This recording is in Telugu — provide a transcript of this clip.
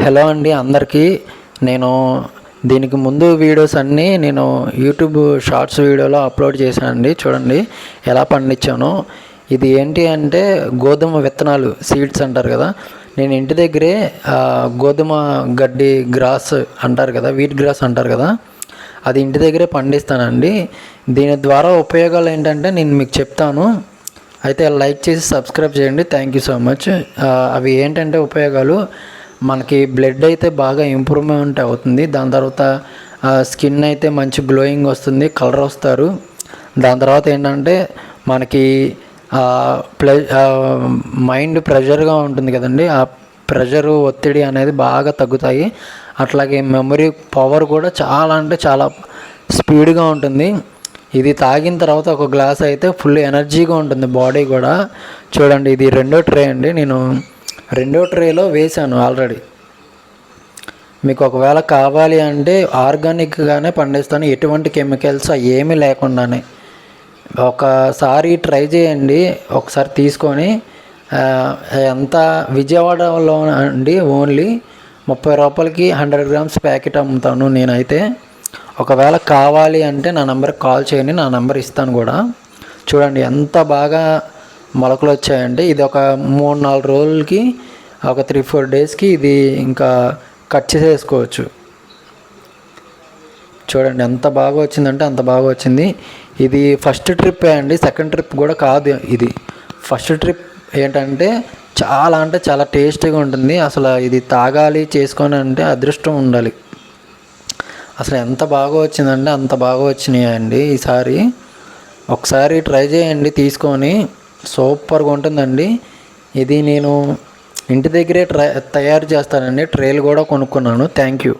హలో అండి అందరికీ. నేను దీనికి ముందు వీడియోస్ అన్నీ నేను యూట్యూబ్ షార్ట్స్ వీడియోలో అప్లోడ్ చేశానండి. చూడండి ఎలా పండించానో. ఇది ఏంటి అంటే గోధుమ విత్తనాలు, సీడ్స్ అంటారు కదా. నేను ఇంటి దగ్గరే గోధుమ గడ్డి గ్రాస్ అంటారు కదా, వీట్ గ్రాస్ అంటారు కదా, అది ఇంటి దగ్గరే పండిస్తానండి. దీని ద్వారా ఉపయోగాలు ఏంటంటే నేను మీకు చెప్తాను. అయితే లైక్ చేసి సబ్స్క్రైబ్ చేయండి. Thank you so much. అవి ఏంటంటే ఉపయోగాలు, మనకి బ్లడ్ అయితే బాగా ఇంప్రూవ్మెంట్ అవుతుంది. దాని తర్వాత స్కిన్ అయితే మంచి గ్లోయింగ్ వస్తుంది, కలర్ వస్తారు. దాని తర్వాత ఏంటంటే మనకి మైండ్ ప్రెషర్గా ఉంటుంది కదండి, ఆ ప్రెషరు ఒత్తిడి అనేది బాగా తగ్గుతాయి. అట్లాగే మెమరీ పవర్ కూడా చాలా అంటే చాలా స్పీడ్గా ఉంటుంది. ఇది తాగిన తర్వాత ఒక గ్లాస్ అయితే ఫుల్ ఎనర్జీగా ఉంటుంది బాడీ కూడా. చూడండి ఇది రెండో ట్రే అండి. నేను రెండో ట్రేలో వేసాను ఆల్రెడీ. మీకు ఒకవేళ కావాలి అంటే ఆర్గానిక్గానే పండిస్తాను, ఎటువంటి కెమికల్స్ ఏమీ లేకుండానే. ఒకసారి ట్రై చేయండి, ఒకసారి తీసుకొని. ఎంత విజయవాడలో అండి ఓన్లీ 30 రూపాయలకి 100 గ్రామ్స్ ప్యాకెట్ అమ్ముతాను నేనైతే. ఒకవేళ కావాలి అంటే నా నెంబర్కి కాల్ చేయండి, నా నెంబర్ ఇస్తాను కూడా. చూడండి ఎంత బాగా మొలకలు వచ్చాయంటే. ఇది ఒక 3-4 రోజులకి, ఒక 3-4 డేస్కి ఇది ఇంకా కట్ చేసేసుకోవచ్చు. చూడండి ఎంత బాగా వచ్చిందంటే అంత బాగా వచ్చింది. ఇది ఫస్ట్ ట్రిప్ అండి, సెకండ్ ట్రిప్ కూడా కాదు. ఇది ఫస్ట్ ట్రిప్. ఏంటంటే చాలా అంటే చాలా టేస్టీగా ఉంటుంది. అసలు ఇది తాగాలి చేసుకొని అంటే అదృష్టం ఉండాలి. అసలు ఎంత బాగా వచ్చిందంటే అంత బాగా వచ్చినాయండి ఈసారి. ఒకసారి ట్రై చేయండి తీసుకొని, సూపర్గా ఉంటుందండి. ఇది నేను ఇంటి దగ్గరే తయారు చేస్తానండి. ట్రేలు కూడా కొనుక్కున్నాను. Thank you.